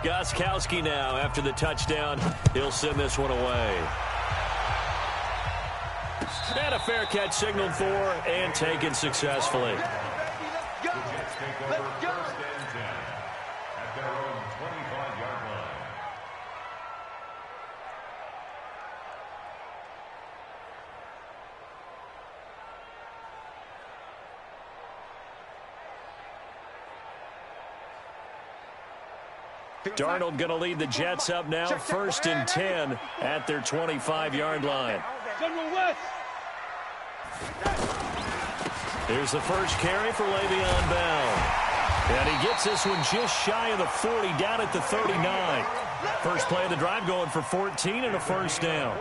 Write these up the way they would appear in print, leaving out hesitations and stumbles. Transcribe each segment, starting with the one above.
Gostkowski now after the touchdown. He'll send this one away. And a fair catch signaled for and taken successfully. Let's go. Let's go. First and 10 at their own 25-yard line. Darnold going to lead the Jets up now, 1st and 10 at their 25-yard line. Here's the first carry for Le'Veon Bell. And he gets this one just shy of the 40, down at the 39. First play of the drive going for 14 and a first down.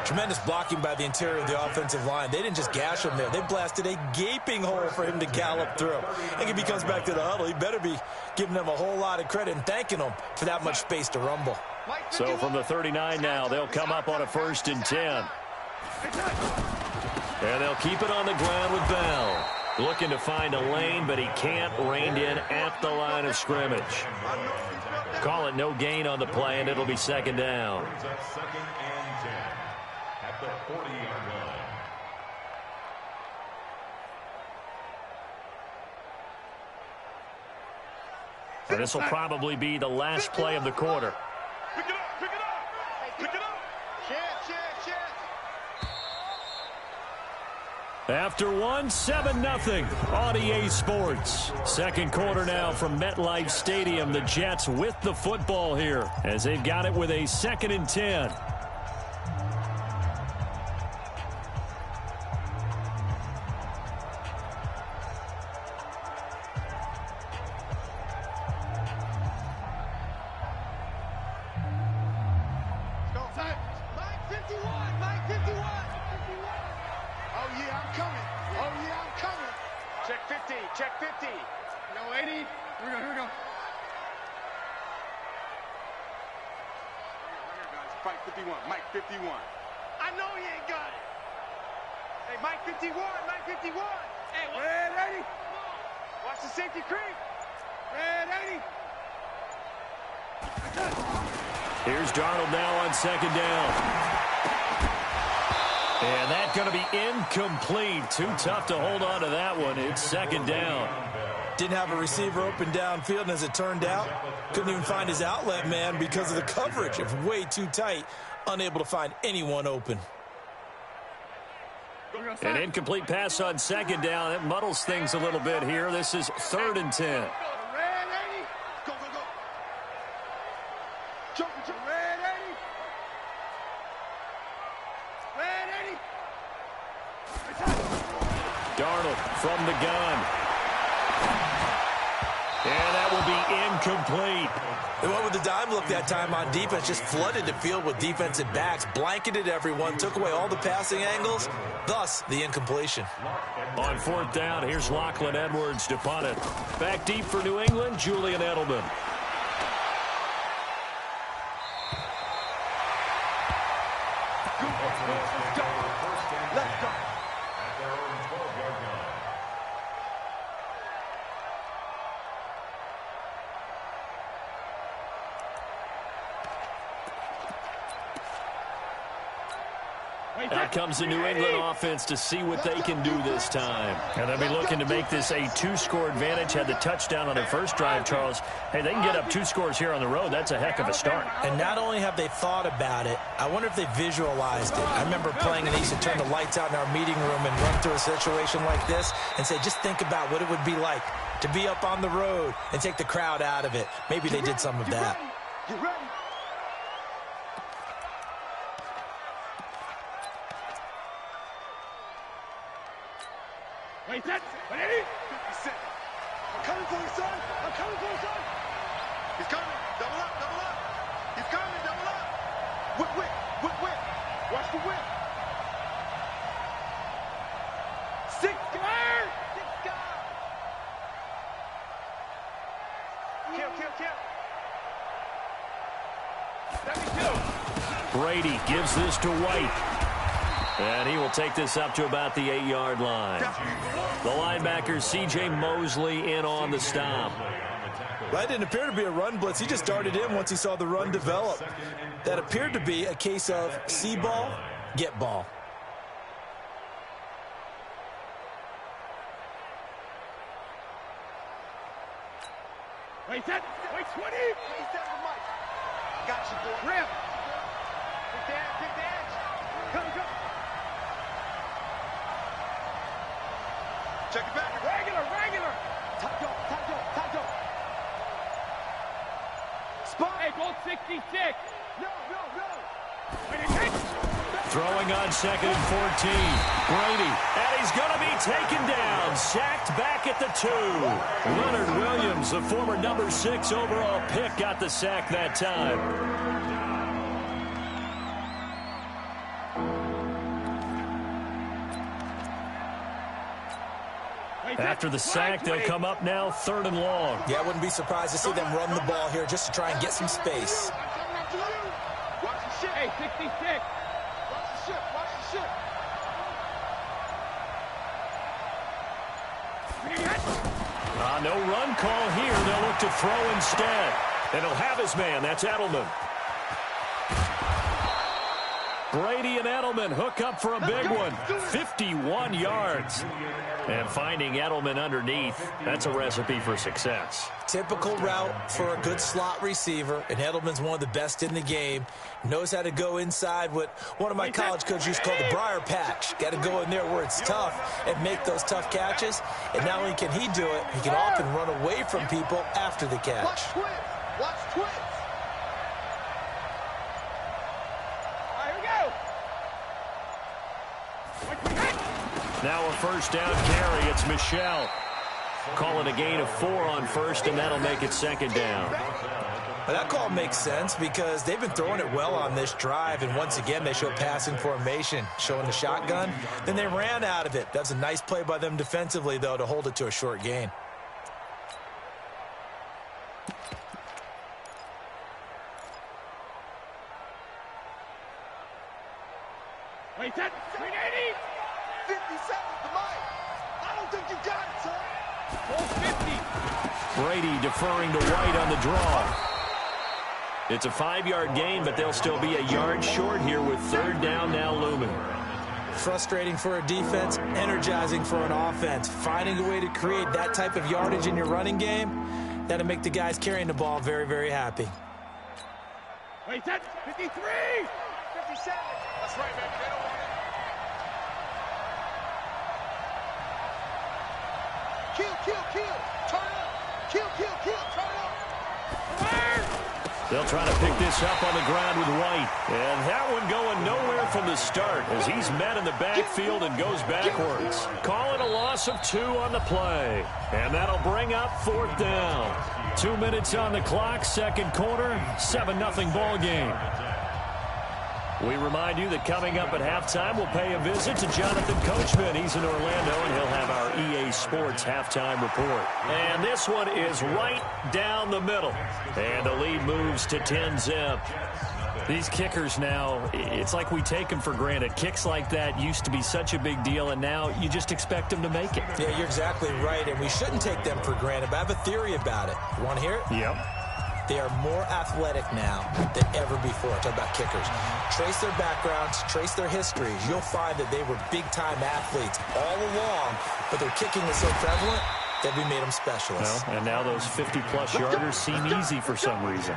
Tremendous blocking by the interior of the offensive line. They didn't just gash him there. They blasted a gaping hole for him to gallop through. I think if he comes back to the huddle, he better be giving them a whole lot of credit and thanking them for that much space to rumble. So from the 39 now, they'll come up on a 1st and 10. And they'll keep it on the ground with Bell. Looking to find a lane, but he can't. Reined in at the line of scrimmage. Call it no gain on the play, and it'll be 2nd down. Second and 10 at the 40-yard line. And this will probably be the last play of the quarter. Pick it up, pick it up, pick it up. After 7-0 on EA Sports. Second quarter now from MetLife Stadium. The Jets with the football here as they've got it with a 2nd and 10. Mike 51. I know he ain't got it. Hey, Mike 51, Mike 51. Hey, Red 80. Watch the safety creep. Red 80. Here's Darnold now on 2nd down. And that's going to be incomplete. Too tough to hold on to that one. It's 2nd down. Didn't have a receiver open downfield, and as it turned out, couldn't even find his outlet man because of the coverage. It was way too tight, unable to find anyone open. An incomplete pass on 2nd down. It muddles things a little bit here. This is 3rd and 10. Red 80. Go, go, go. Jump, jump. Red 80. Red 80. Darnold from the gun. And that will be incomplete. They went with the dime look that time on defense, just flooded the field with defensive backs, blanketed everyone, took away all the passing angles, thus the incompletion. On 4th down, here's Lachlan Edwards to punt it. Back deep for New England, Julian Edelman. Let's go. At their own 12-yard line. Out comes the New England offense to see what they can do this time. And they'll be looking to make this a 2-score advantage. Had the touchdown on their first drive, Charles. Hey, they can get up 2 scores here on the road. That's a heck of a start. And not only have they thought about it, I wonder if they visualized it. I remember playing and they used to turn the lights out in our meeting room and run through a situation like this and say, just think about what it would be like to be up on the road and take the crowd out of it. Maybe they did some of that. Get ready. Wait, that's it. 50 seconds. I'm coming for you, son. I'm coming for you, son. He's coming. Double up, double up. He's coming, double up. Whip, whip, whip, whip. Watch the whip. 6 guard. 6 guard. Kill, kill, kill. Let me kill. Brady gives this to White. And he will take this up to about the 8-yard line. The linebacker, C.J. Mosley, in on the stop. Well, that didn't appear to be a run blitz. He just darted in once he saw the run develop. That appeared to be a case of see ball, get ball. Wait, 20. Got you, boy. Rip. Big dance. Come. Check it back. Regular. Top dog. Spot. Hey, goal 66. No. Throwing on 2nd and 14. Brady, and he's going to be taken down. Sacked back at the 2. Leonard Williams, the former number 6 overall pick, got the sack that time. After the sack, they'll come up now 3rd and long. Yeah, I wouldn't be surprised to see them run the ball here just to try and get some space. Watch the ship. Hey, 66. Watch the ship. No run call here. They'll look to throw instead. And he'll have his man. That's Edelman. Brady and Edelman hook up for a big one. 51 yards. And finding Edelman underneath, that's a recipe for success. Typical route for a good slot receiver, and Edelman's one of the best in the game. Knows how to go inside what one of my college coaches used to call the briar patch. Got to go in there where it's tough and make those tough catches. And not only can he do it, he can often run away from people after the catch. Watch twins. Now a first down carry. It's Michelle. Calling a gain of 4 on first, and that'll make it 2nd down. Well, that call makes sense because they've been throwing it well on this drive, and once again they show passing formation, showing the shotgun. Then they ran out of it. That's a nice play by them defensively, though, to hold it to a short gain. Wait, that 380. 57, the mic. I don't think you got it, son. 450. Brady deferring to White on the draw. It's a 5-yard gain, but they'll still be a yard short here with 3rd down now looming. Frustrating for a defense, energizing for an offense. Finding a way to create that type of yardage in your running game, that'll make the guys carrying the ball very, very happy. Wait, that's 53. 57. That's right, baby. They don't want it. Kill. Turn up. Kill. Turn up. They'll try to pick this up on the ground with White. And that one going nowhere from the start as he's met in the backfield and goes backwards. Call it a loss of 2 on the play. And that'll bring up 4th down. 2 minutes on the clock, 2nd quarter, 7-0 ball game. We remind you that coming up at halftime, we'll pay a visit to Jonathan Coachman. He's in Orlando, and he'll have our EA Sports halftime report. And this one is right down the middle. And the lead moves to 10-zip. These kickers now, it's like we take them for granted. Kicks like that used to be such a big deal, and now you just expect them to make it. Yeah, you're exactly right, and we shouldn't take them for granted. But I have a theory about it. You want to hear it? Yep. They are more athletic now than ever before. Talk about kickers. Trace their backgrounds, trace their histories. You'll find that they were big-time athletes all along, but their kicking is so prevalent that we made them specialists. Well, and now those 50-plus yarders seem easy for some reason.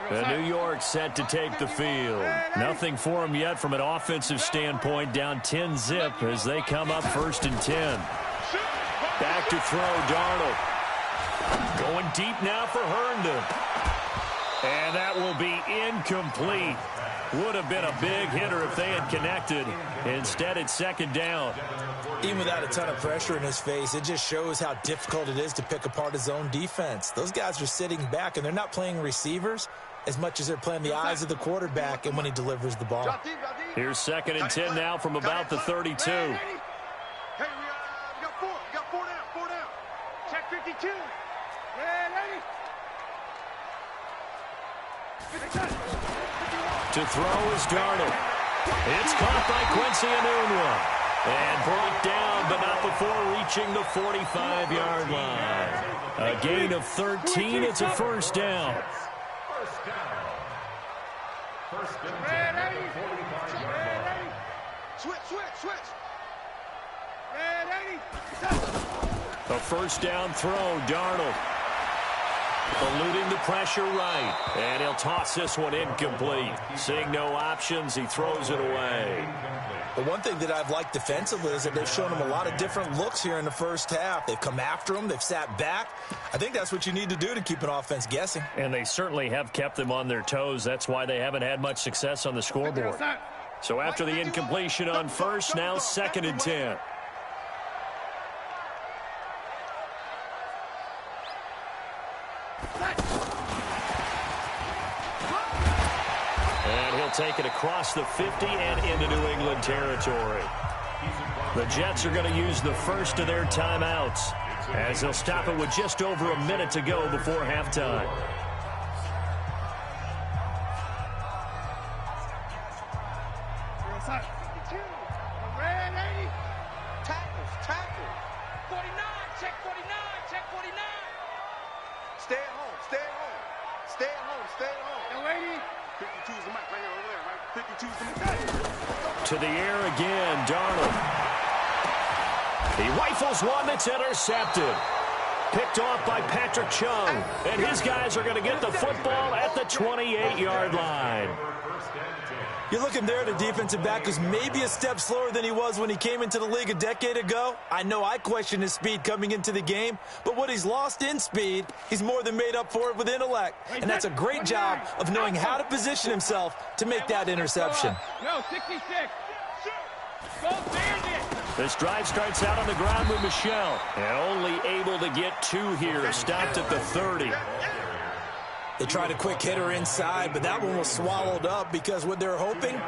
The New York set to take the field. Nothing for them yet from an offensive standpoint. Down 10-zip as they come up 1st and 10. Back to throw, Darnold. Going deep now for Herndon. And that will be incomplete. Would have been a big hitter if they had connected. Instead, it's 2nd down. Even without a ton of pressure in his face, it just shows how difficult it is to pick apart his own defense. Those guys are sitting back, and they're not playing receivers as much as they're playing the eyes of the quarterback and when he delivers the ball. Here's 2nd and 10 now from about the 32. Hey, we got 4. We got 4 down. 4 down. Check 52. Yeah, ready. To throw is Darnold. It's caught by Quincy Enunwa. And brought down, but not before reaching the 45-yard line. A gain of 13. It's a first down. First and 10 at the 45-yard line. Switch. A first down throw, Darnold. Eluding the pressure right. And he'll toss this one incomplete. Seeing no options, he throws it away. The one thing that I've liked defensively is that they've shown him a lot of different looks here in the first half. They've come after him. They've sat back. I think that's what you need to do to keep an offense guessing. And they certainly have kept them on their toes. That's why they haven't had much success on the scoreboard. So after the incompletion on first, now 2nd and 10. And he'll take it across the 50 and into New England territory. The Jets are going to use the first of their timeouts as they'll stop it with just over a minute to go before halftime. Tackles. 49, check 49. Stay at home. Now, lady. 52's the mic right here over there, right? 52's the mic. To the air again, Darnold. He rifles one that's intercepted. Picked off by Patrick Chung. And his guys are going to get the football at the 28-yard line. You're looking there at a defensive back who's maybe a step slower than he was when he came into the league a decade ago. I know I questioned his speed coming into the game, but what he's lost in speed, he's more than made up for it with intellect. And that's a great job of knowing how to position himself to make that interception. No, 66. This drive starts out on the ground with Michelle. And only able to get 2 here. Stopped at the 30. They tried a quick hitter inside, but that one was swallowed up because what they're hoping,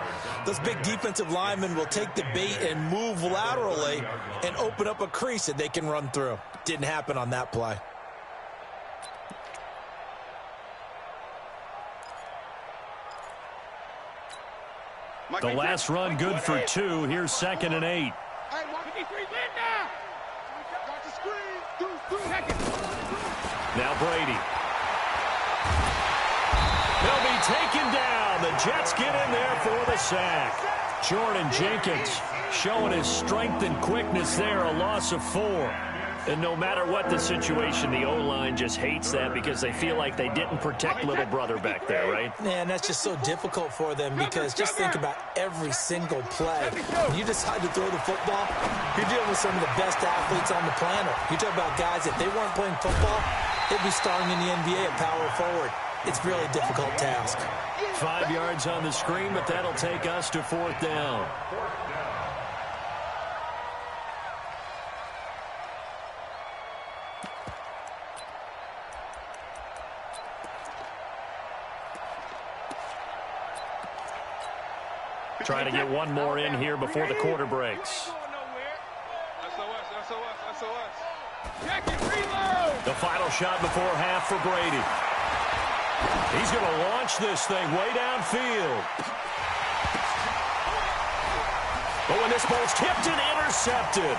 those big defensive linemen will take the bait and move laterally and open up a crease that they can run through. Didn't happen on that play. The last run good for 2. Here's 2nd and 8. Now Brady. They'll be taken down. The Jets get in there for the sack. Jordan Jenkins showing his strength and quickness there, a loss of 4. And no matter what the situation, the O-line just hates that because they feel like they didn't protect little brother back there, right? Man, that's just so difficult for them because just think about every single play. When you decide to throw the football, you're dealing with some of the best athletes on the planet. You talk about guys, if they weren't playing football, they'd be starring in the NBA at power forward. It's really a difficult task. 5 yards on the screen, but that'll take us to 4th down. Trying to get one more in here before the quarter breaks. The final shot before half for Brady. He's going to launch this thing way downfield. But when this ball's tipped and intercepted,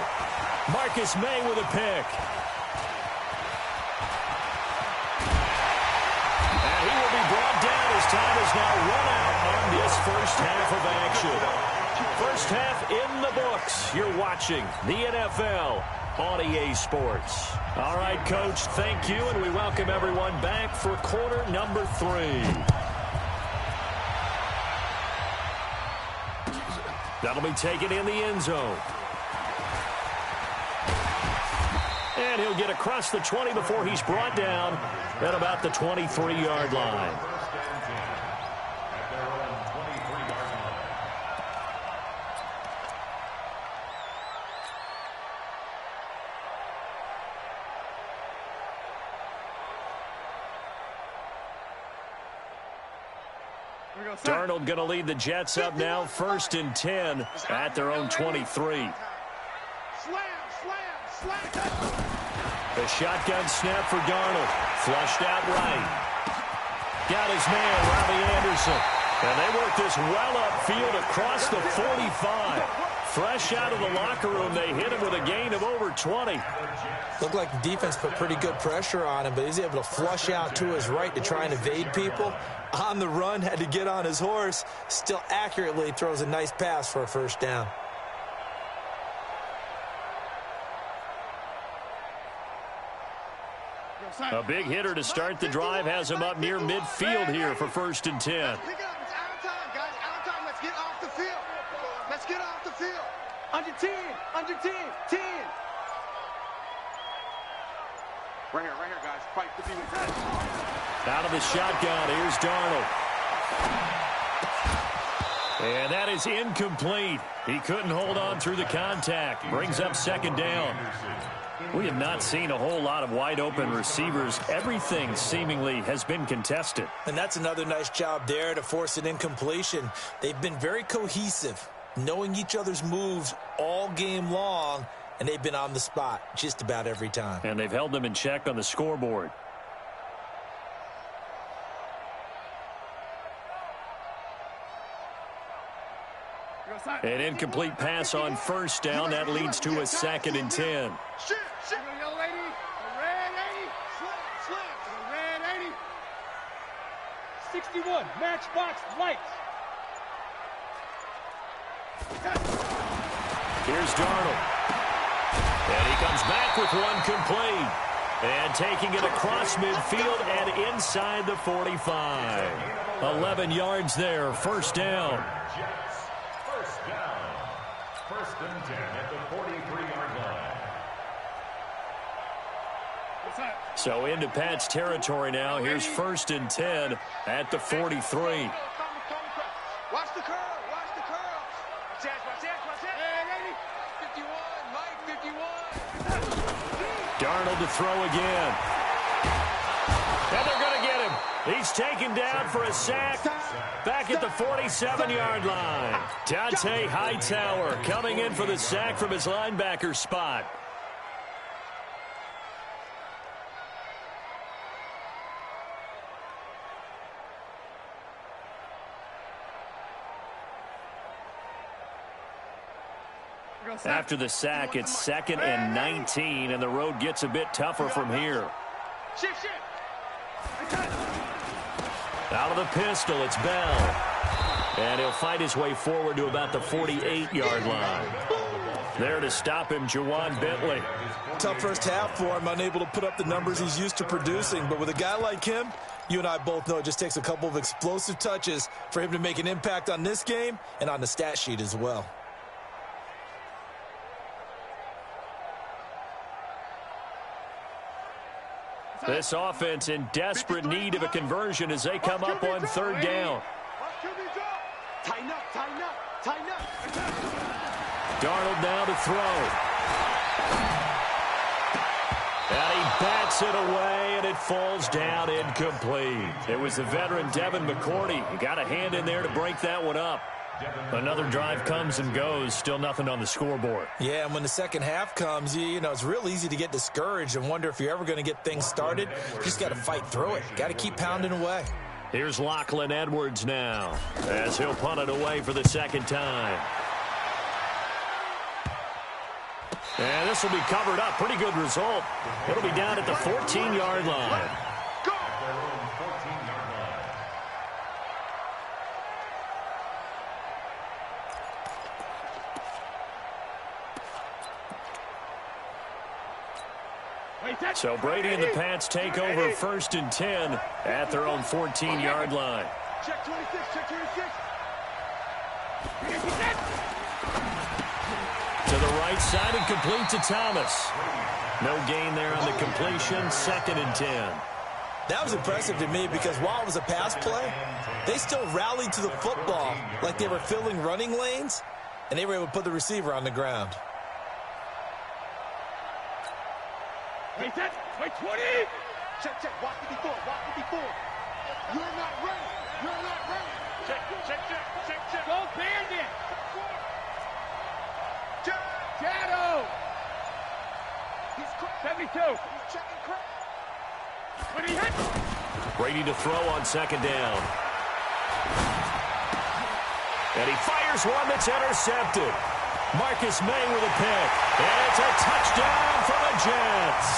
Marcus May with a pick. And he will be brought down as time is now run out on this first half of action. First half in the books. You're watching the NFL on EA Sports. All right, Coach, thank you, and we welcome everyone back for quarter number 3. That'll be taken in the end zone. And he'll get across the 20 before he's brought down at about the 23-yard line. Darnold going to lead the Jets up now, 1st and 10 at their own 23. The shotgun snap for Darnold. Flushed out right. Got his man, Robbie Anderson. And they work this well upfield across the 45. Fresh out of the locker room, they hit him with a gain of over 20. Looked like the defense put pretty good pressure on him, but he's able to flush out to his right to try and evade people. On the run, had to get on his horse. Still accurately throws a nice pass for a first down. A big hitter to start the drive has him up near midfield here for 1st and 10. Pick it up. It's out of time, guys. Out of time. Let's get off the field. Let's get off the field. Under 10. Under 10. 10. Right here, guys. Fight to be with that. Out of the shotgun, here's Darnold. And that is incomplete. He couldn't hold on through the contact. Brings up 2nd down. We have not seen a whole lot of wide-open receivers. Everything seemingly has been contested. And that's another nice job there to force an incompletion. They've been very cohesive, knowing each other's moves all game long, and they've been on the spot just about every time. And they've held them in check on the scoreboard. An incomplete pass on 1st down. That leads to a 2nd and 10. Shit. Young lady. The red 80. Slam. The red 80. 61. Matchbox lights. Here's Darnold. And he comes back with one complete. And taking it across midfield and inside the 45. 11 yards there. 1st down. First down. 1st and 10 at the 43-yard line. So into Pat's territory now. Here's 1st and 10 at the 43. Watch the curl. Watch the curl. Watch it. Hey, 51. Mike, 51. Darnold to throw again. And they're going to get him. He's taken down for a sack back at the 47-yard line. Dante Hightower coming in for the sack from his linebacker spot. After the sack, it's 2nd and 19, and the road gets a bit tougher from here. Out of the pistol, it's Bell. And he'll fight his way forward to about the 48-yard line. There to stop him, Juwan Bentley. Tough first half for him, unable to put up the numbers he's used to producing. But with a guy like him, you and I both know it just takes a couple of explosive touches for him to make an impact on this game and on the stat sheet as well. This offense in desperate need of a conversion as they come up on 3rd down. Tighten up. Darnold now to throw. And he bats it away, and it falls down incomplete. It was the veteran Devin McCourty. He got a hand in there to break that one up. Another drive comes and goes, still nothing on the scoreboard. Yeah, and when the second half comes, you know, it's real easy to get discouraged and wonder if you're ever going to get things started. You just got to fight through it. Got to keep pounding away. Here's Lachlan Edwards now as he'll punt it away for the 2nd time. And this will be covered up. Pretty good result. It'll be down at the 14-yard line. So Brady and the Pats take over 1st and 10 at their own 14-yard line. Check 26. To the right side and complete to Thomas. No gain there on the completion. 2nd and 10. That was impressive to me because while it was a pass play, they still rallied to the football like they were filling running lanes, and they were able to put the receiver on the ground. Wait, 20! Check. Walk it before. You're not ready. Check. Go Bandit! Shadow! He's 72! He's checking crack. When he hits! Brady to throw on second down. And he fires one that's intercepted. Marcus May with a pick. And it's a touchdown for the Jets.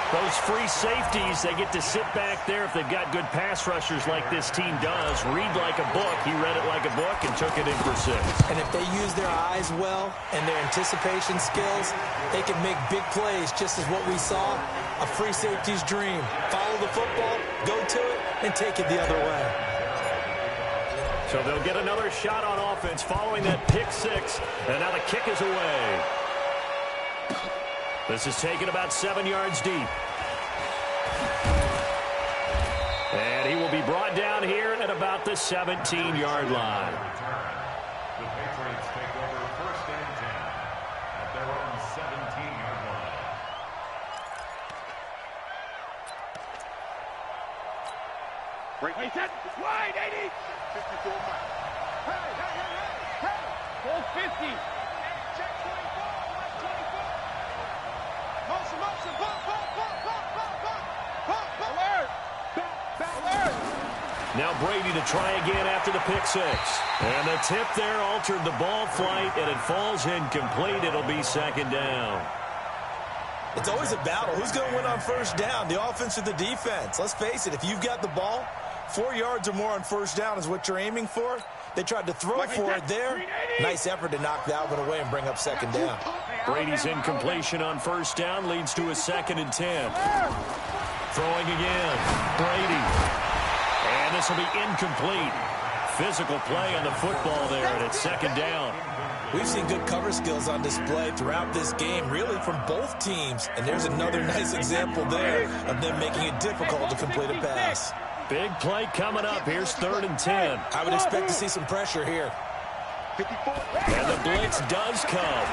Those free safeties, they get to sit back there if they've got good pass rushers like this team does. Read like a book. He read it like a book and took it in for 6. And if they use their eyes well and their anticipation skills, they can make big plays, just as what we saw, a free safety's dream. Follow the football, go to it, and take it the other way. So they'll get another shot on offense following that pick 6. And now the kick is away. This is taken about 7 yards deep. And he will be brought down here at about the 17-yard line. The Patriots take over 1st and 10 at their own 17-yard line. Wait, set. Wide, 80. 54 back. Hey. Full 50. Check 24. Left 24. Motion. Pop. Alert. Alert. Now Brady to try again after the pick 6. And the tip there altered the ball flight, and it falls incomplete. It'll be 2nd down. It's always a battle. Who's going to win on 1st down, the offense or the defense? Let's face it, if you've got the ball, 4 yards or more on 1st down is what you're aiming for. They tried to throw for it there. Nice effort to knock that one away and bring up 2nd down. Brady's incompletion on 1st down leads to a 2nd and 10. Throwing again. Brady. And this will be incomplete. Physical play on the football there, and it's 2nd down. We've seen good cover skills on display throughout this game, really from both teams. And there's another nice example there of them making it difficult to complete a pass. Big play coming up. Here's 3rd and 10. I would expect to see some pressure here. 54. And the blitz does come.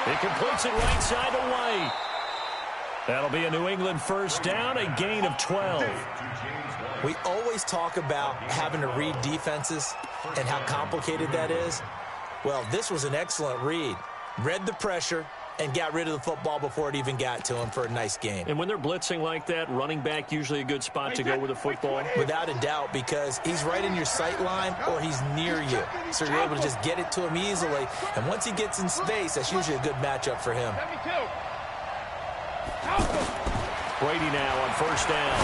He completes it right side to White. That'll be a New England 1st down, a gain of 12. We always talk about having to read defenses and how complicated that is. Well, this was an excellent read. Read the pressure and got rid of the football before it even got to him for a nice gain. And when they're blitzing like that, running back usually a good spot to go with the football. Without a doubt, because he's right in your sight line or he's near you. So you're able to just get it to him easily. And once he gets in space, that's usually a good matchup for him. 72. Brady now on 1st down.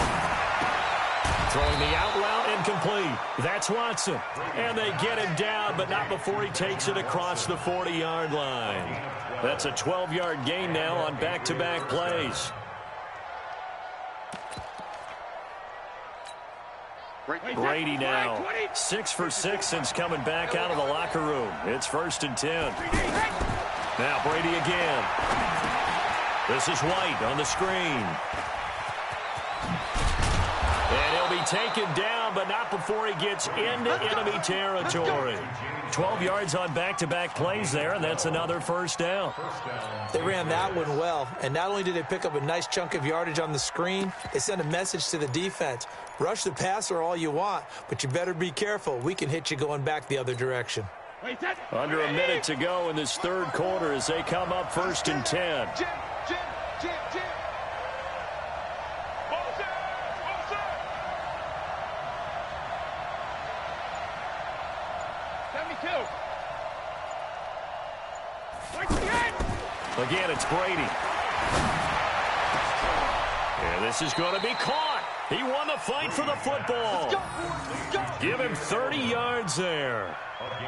Throwing the out route incomplete. That's Watson. And they get him down, but not before he takes it across the 40-yard line. That's a 12-yard gain now on back-to-back plays. Brady now 6 for 6 since coming back out of the locker room. It's 1st and 10. Now Brady again. This is White on the screen. And he'll be taken down, but not before he gets into enemy territory. 12 yards on back-to-back plays there, and that's another 1st down. They ran that one well, and not only did they pick up a nice chunk of yardage on the screen, they sent a message to the defense. Rush the passer all you want, but you better be careful. We can hit you going back the other direction. Under a minute to go in this 3rd quarter as they come up 1st and 10. Jim. 72. Again, it's Brady. And this is going to be caught. He won the fight for the football. Give him 30 yards there.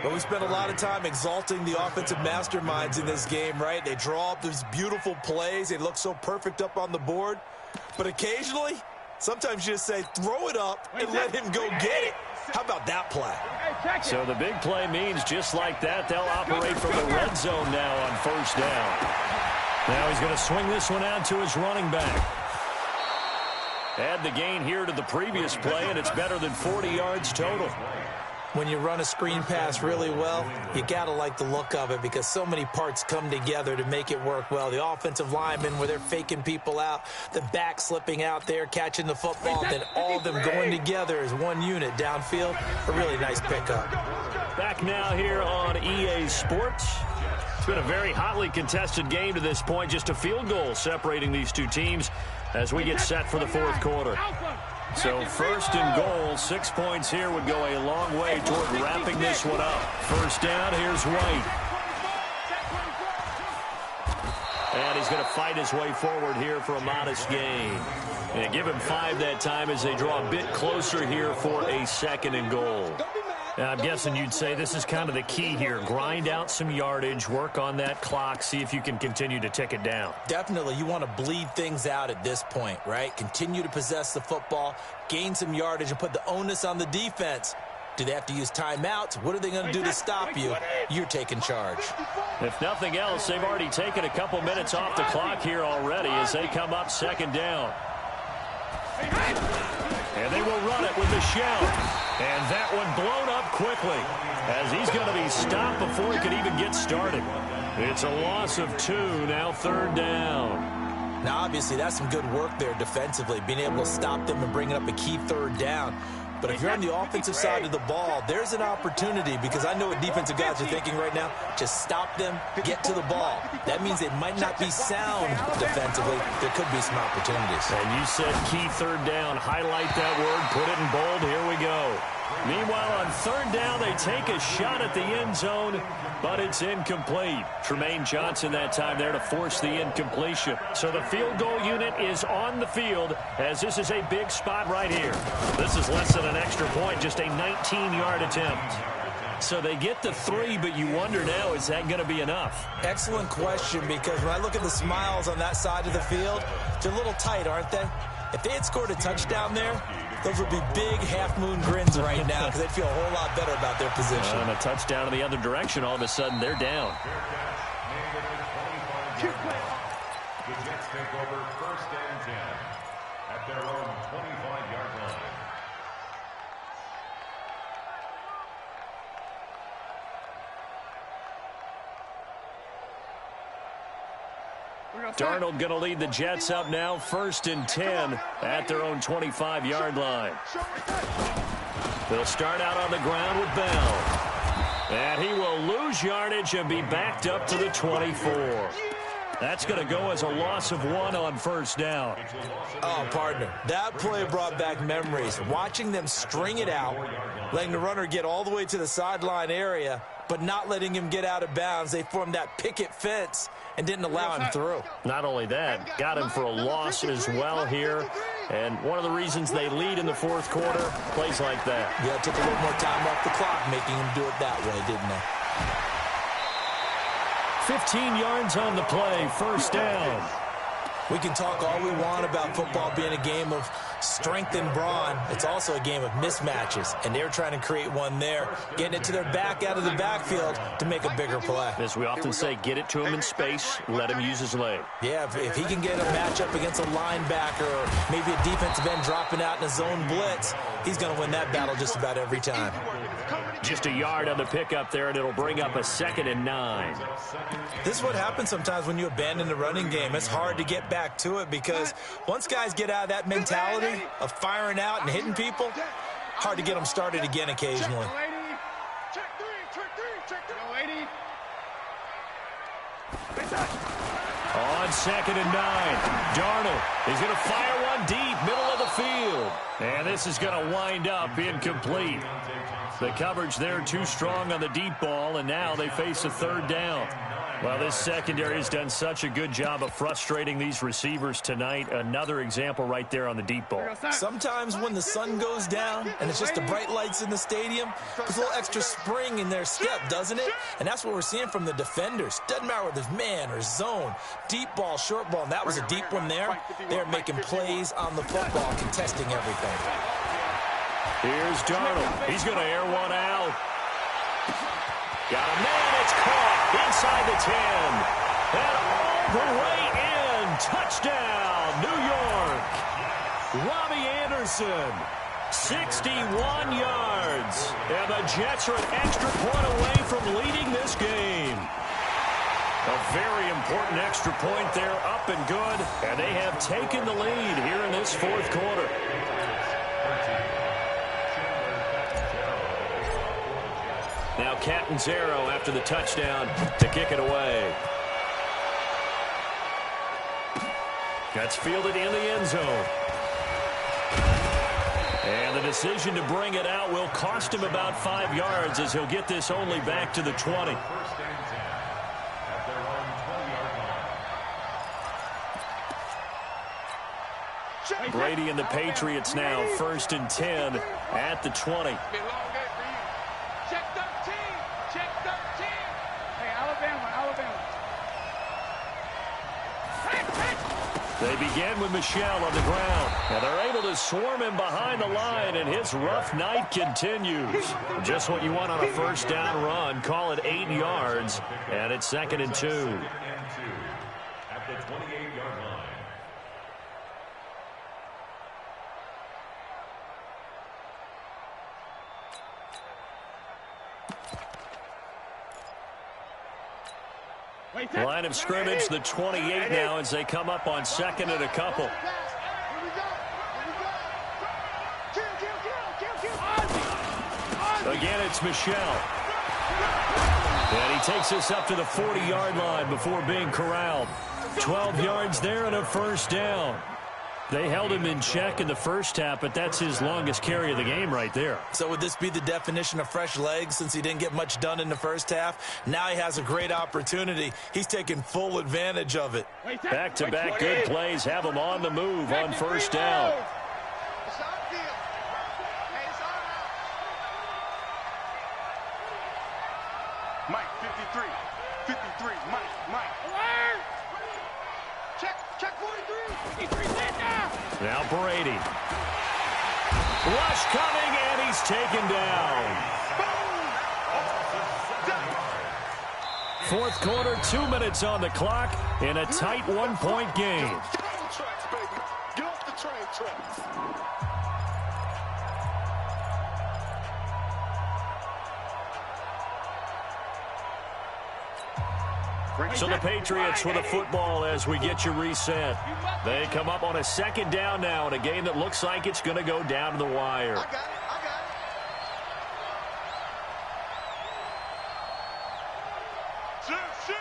Well, we spent a lot of time exalting the offensive masterminds in this game, right? They draw up these beautiful plays. They look so perfect up on the board. But occasionally, sometimes you just say, throw it up and let him go get it. How about that play? So the big play means just like that, they'll operate from the red zone now on 1st down. Now he's going to swing this one out to his running back. Add the gain here to the previous play, and it's better than 40 yards total. When you run a screen pass really well, you got to like the look of it because so many parts come together to make it work well. The offensive linemen where they're faking people out, the back slipping out there, catching the football, then all of them going together as one unit downfield. A really nice pickup. Back now here on EA Sports. It's been a very hotly contested game to this point. Just a field goal separating these two teams as we get set for the fourth quarter. So first and goal, 6 points here would go a long way toward wrapping this one up. First down, here's White. And he's going to fight his way forward here for a modest gain. And give him 5 that time as they draw a bit closer here for a second and goal. I'm guessing you'd say this is kind of the key here. Grind out some yardage, work on that clock, see if you can continue to tick it down. Definitely. You want to bleed things out at this point, right? Continue to possess the football, gain some yardage, and put the onus on the defense. Do they have to use timeouts? What are they going to do to stop you? You're taking charge. If nothing else, they've already taken a couple minutes off the clock here already as they come up second down. And they will run it with a shout. And that one blown up quickly as he's going to be stopped before he could even get started. It's a loss of 2, now third down. Now, obviously, that's some good work there defensively, being able to stop them and bringing up a key third down. But if you're on the offensive side of the ball, there's an opportunity because I know what defensive guys are thinking right now. Just stop them, get to the ball. That means they might not be sound defensively. There could be some opportunities. And you said key third down. Highlight that word. Put it in bold. Here we go. Meanwhile, on third down, they take a shot at the end zone, but it's incomplete. Tremaine Johnson that time there to force the incompletion. So the field goal unit is on the field as this is a big spot right here. This is less than an extra point, just a 19-yard attempt. So they get the 3, but you wonder now, is that going to be enough? Excellent question, because when I look at the smiles on that side of the field, they're a little tight, aren't they? If they had scored a touchdown there, those would be big half-moon grins right now because they'd feel a whole lot better about their position. And a touchdown in the other direction, all of a sudden they're down. The Jets take over first and 10 at their own 25-yard line. Darnold going to lead the Jets up now, first and 10 at their own 25-yard line. They'll start out on the ground with Bell. And he will lose yardage and be backed up to the 24. That's going to go as a loss of 1 on first down. Oh, partner, that play brought back memories. Watching them string it out, letting the runner get all the way to the sideline area, but not letting him get out of bounds. They formed that picket fence and didn't allow him through. Not only that, got him for a loss as well here. And one of the reasons they lead in the fourth quarter, plays like that. Yeah, took a little more time off the clock, making him do it that way, didn't they? 15 yards on the play, first down. We can talk all we want about football being a game of strength and brawn. It's also a game of mismatches, and they're trying to create one there, getting it to their back out of the backfield to make a bigger play. As we often say, get it to him in space, let him use his leg. Yeah, if he can get a matchup against a linebacker or maybe a defensive end dropping out in a zone blitz, he's going to win that battle just about every time. Just a yard on the pickup there, and it'll bring up a 2nd and 9. This is what happens sometimes when you abandon the running game. It's hard to get back to it because once guys get out of that mentality of firing out and hitting people, hard to get them started again occasionally. On 2nd and 9, Darnold is going to fire one deep, middle of the field. And this is going to wind up incomplete. The coverage there too strong on the deep ball, and now they face a third down. Well, this secondary has done such a good job of frustrating these receivers tonight. Another example right there on the deep ball. Sometimes when the sun goes down and it's just the bright lights in the stadium, puts a little extra spring in their step, doesn't it? And that's what we're seeing from the defenders. Doesn't matter whether it's man or zone, deep ball, short ball, and that was a deep one there. They're making plays on the football, contesting everything. Here's Darnold. He's going to air one out. Got a man. It's caught inside the 10. And all the way in. Touchdown, New York. Robbie Anderson, 61 yards. And the Jets are an extra point away from leading this game. A very important extra point there, up and good. And they have taken the lead here in this fourth quarter. Now Catanzaro after the touchdown to kick it away. That's fielded in the end zone. And the decision to bring it out will cost him about 5 yards as he'll get this only back to the 20. Brady and the Patriots now 1st and 10 at the 20. Check 13. Check 13. Hey, Alabama. They begin with Michel on the ground. And they're able to swarm him behind the line, and his rough night continues. Just what you want on a first down run. Call it 8 yards, and it's 2nd and 2. At the 28-yard line. Line of scrimmage, the 28 now as they come up on 2nd and a couple. Again, it's Michel. And he takes us up to the 40-yard line before being corralled. 12 yards there and a first down. They held him in check in the first half, but that's his longest carry of the game right there. So would this be the definition of fresh legs since he didn't get much done in the first half? Now he has a great opportunity. He's taking full advantage of it. Back-to-back good plays have him on the move on first down. Mike, 53. 53. Mike. Check 43. 53 set now. Now Brady. Rush coming, and he's taken down. Fourth quarter, 2 minutes on the clock in a tight 1-point game. Get off the train tracks. So the Patriots with a football as we get you reset. They come up on a 2nd down now in a game that looks like it's going to go down to the wire. I got it. Shit.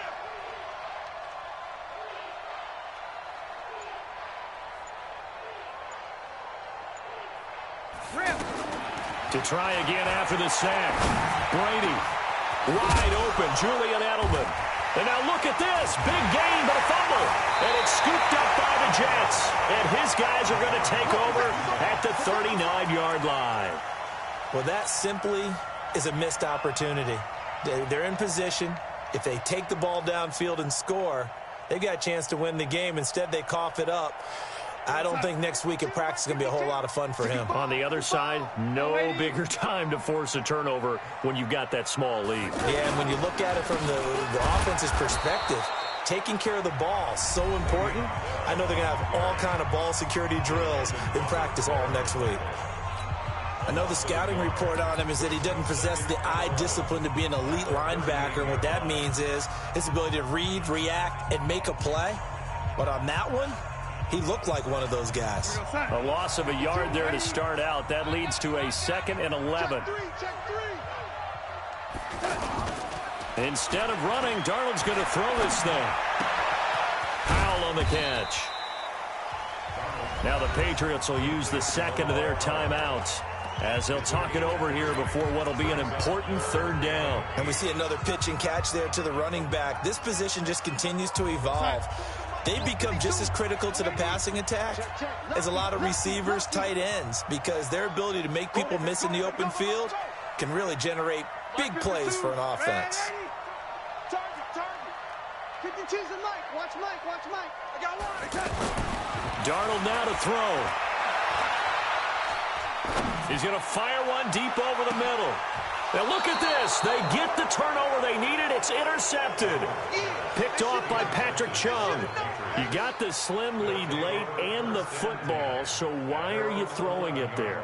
To try again after the sack. Brady wide open. Julian Edelman. And now look at this. Big gain, but a fumble. And it's scooped up by the Jets. And his guys are going to take over at the 39-yard line. Well, that simply is a missed opportunity. They're in position. If they take the ball downfield and score, they've got a chance to win the game. Instead, they cough it up. I don't think next week at practice is going to be a whole lot of fun for him. On the other side, no bigger time to force a turnover when you've got that small lead. Yeah, and when you look at it from the offense's perspective, taking care of the ball, so important. I know they're going to have all kind of ball security drills in practice all next week. I know the scouting report on him is that he doesn't possess the eye discipline to be an elite linebacker. And what that means is his ability to read, react, and make a play. But on that one, he looked like one of those guys. A loss of a yard there to start out. That leads to a 2nd and 11. Check three. Instead of running, Darnold's going to throw this thing. Powell on the catch. Now the Patriots will use the 2nd of their timeouts as they'll talk it over here before what will be an important 3rd down. And we see another pitch and catch there to the running back. This position just continues to evolve. They become just as critical to the passing attack as a lot of receivers, tight ends, because their ability to make people miss in the open field can really generate big plays for an offense. Target. 52's the Mike. Watch Mike. I got one. Darnold now to throw. He's going to fire one deep over the middle. Now look at this. They get the turnover they needed. It's intercepted. Picked off by Patrick Chung. You got the slim lead late and the football, so why are you throwing it there?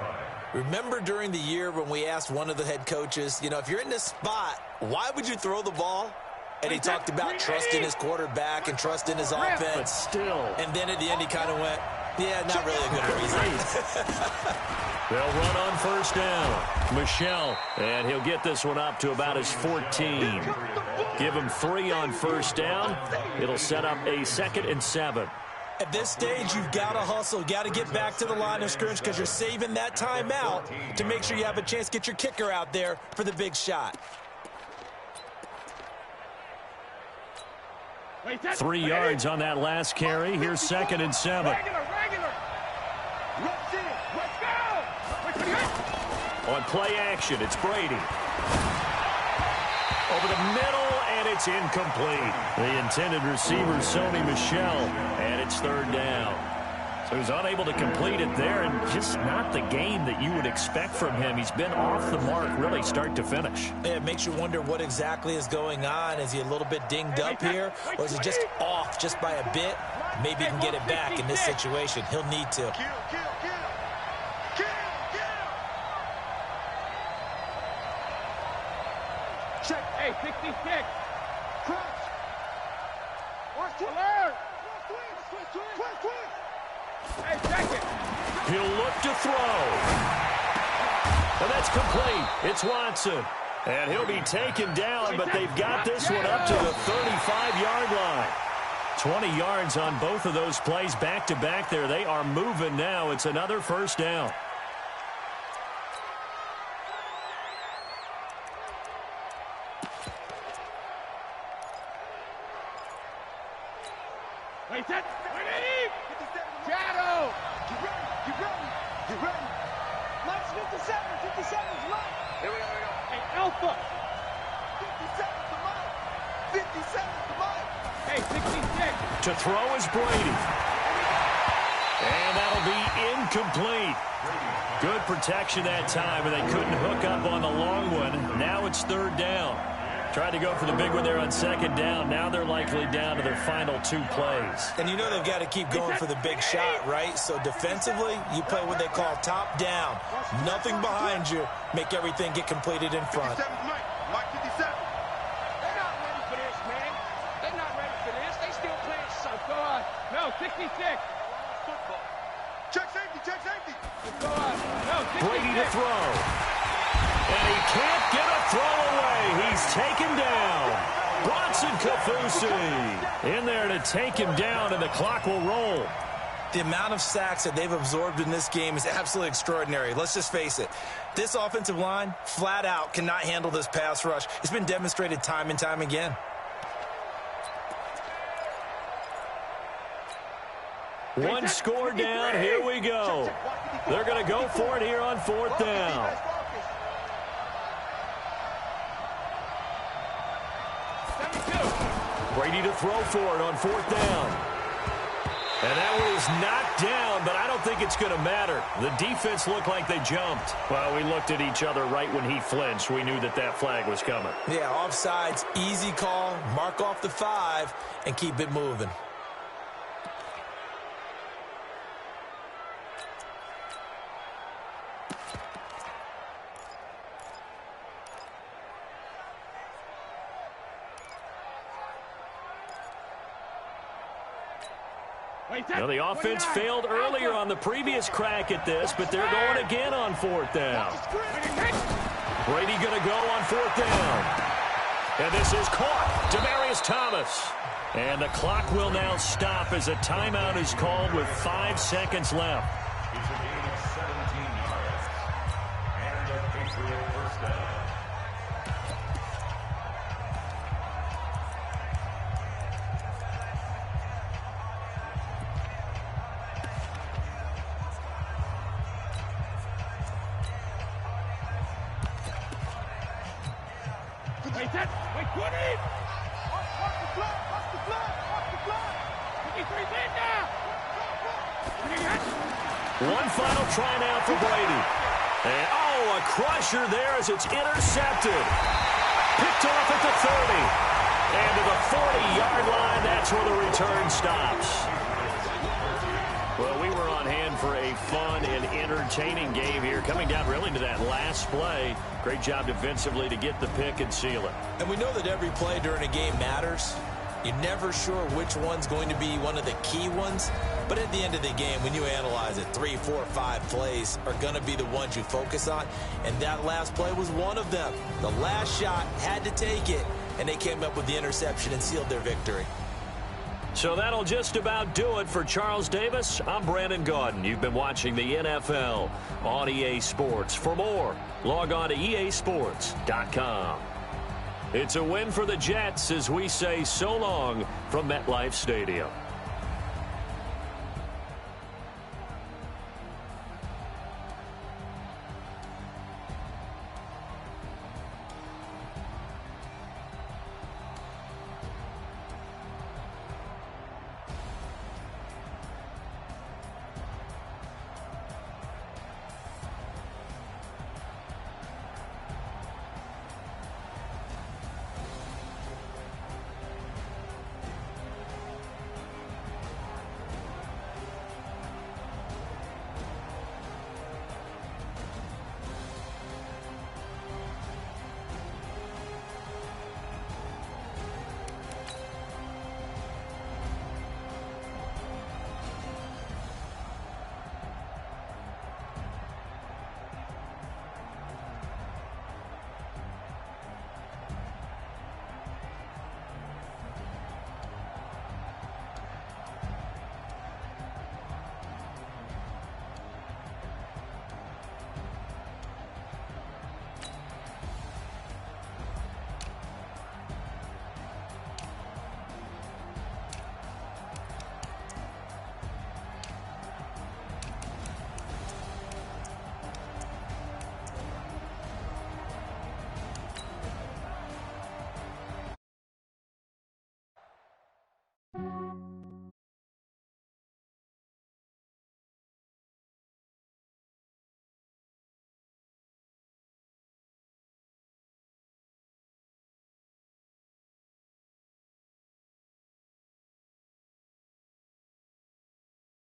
Remember during the year when we asked one of the head coaches, if you're in this spot, why would you throw the ball? And he talked about trusting his quarterback and trusting his offense. But still. And then at the end he kind of went, Yeah, not really a good reason. They'll run on first down. Michelle, and he'll get this one up to about his 14. Give him 3 on first down. It'll set up a 2nd and 7. At this stage, you've got to hustle. Got to get back to the line of scrimmage because you're saving that timeout to make sure you have a chance to get your kicker out there for the big shot. 3 yards on that last carry. Here's 2nd and 7. On play action, it's Brady. Over the middle, and it's incomplete. The intended receiver, Sony Michel, and it's 3rd down. So he's unable to complete it there, and just not the game that you would expect from him. He's been off the mark, really, start to finish. Yeah, it makes you wonder what exactly is going on. Is he a little bit dinged up here, or is he just off just by a bit? Maybe he can get it back in this situation. He'll need to. Check. Hey, 66. Crunch. Alert. Twist. Hey, check it. He'll look to throw. And that's complete. It's Watson. And he'll be taken down, but they've got this one up to the 35-yard line. 20 yards on both of those plays back-to-back there. They are moving now. It's another first down. Wait, set. Ready? Shadow. Get ready. Lights 57 is light. Here we go. Hey, Alpha. 57's the light. 57's the light. Hey, 66. To throw is Brady. And that'll be incomplete. Good protection that time, and they couldn't hook up on the long one. Now it's 3rd down. Tried to go for the big one there on 2nd down. Now they're likely down to their final 2 plays. And you know they've got to keep going for the big shot, right? So defensively, you play what they call top down. Nothing behind you. Make everything get completed in front. 57's Mike 57. They're not ready for this, man. They're not ready for this. They still playing so. Go on. No, 66. Football. Check safety. Go on. No, 66. Brady to throw. And he can't get a throw away. He's taken down. Bronson Kafusi in there to take him down, and the clock will roll. The amount of sacks that they've absorbed in this game is absolutely extraordinary. Let's just face it. This offensive line, flat out, cannot handle this pass rush. It's been demonstrated time and time again. One score down. Here we go. They're going to go for it here on 4th down. Brady to throw for it on 4th down. And that one is knocked down, but I don't think it's going to matter. The defense looked like they jumped. Well, we looked at each other right when he flinched. We knew that that flag was coming. Yeah, offsides, easy call, mark off the 5, and keep it moving. Now, the offense failed earlier on the previous crack at this, but they're going again on 4th down. Brady going to go on 4th down. And this is caught. Demaryius Thomas. And the clock will now stop as a timeout is called with 5 seconds left. It's a gain of 17 yards. And a Patriot first down. Wait, set. Wait, 20. Watch the flag. 53's in now. One final try now for Brady. And, a crusher there as it's intercepted. Picked off at the 30. And to the 40-yard line, that's where the return stops. Well, we were on hand for a fun and entertaining game here, coming down really to that last play. Great job defensively to get the pick and seal it. And we know that every play during a game matters. You're never sure which one's going to be one of the key ones. But at the end of the game, when you analyze it, 3, 4, 5 plays are going to be the ones you focus on. And that last play was one of them. The last shot had to take it, and they came up with the interception and sealed their victory. So that'll just about do it for Charles Davis. I'm Brandon Gaudin. You've been watching the NFL on EA Sports. For more, log on to easports.com. It's a win for the Jets as we say so long from MetLife Stadium.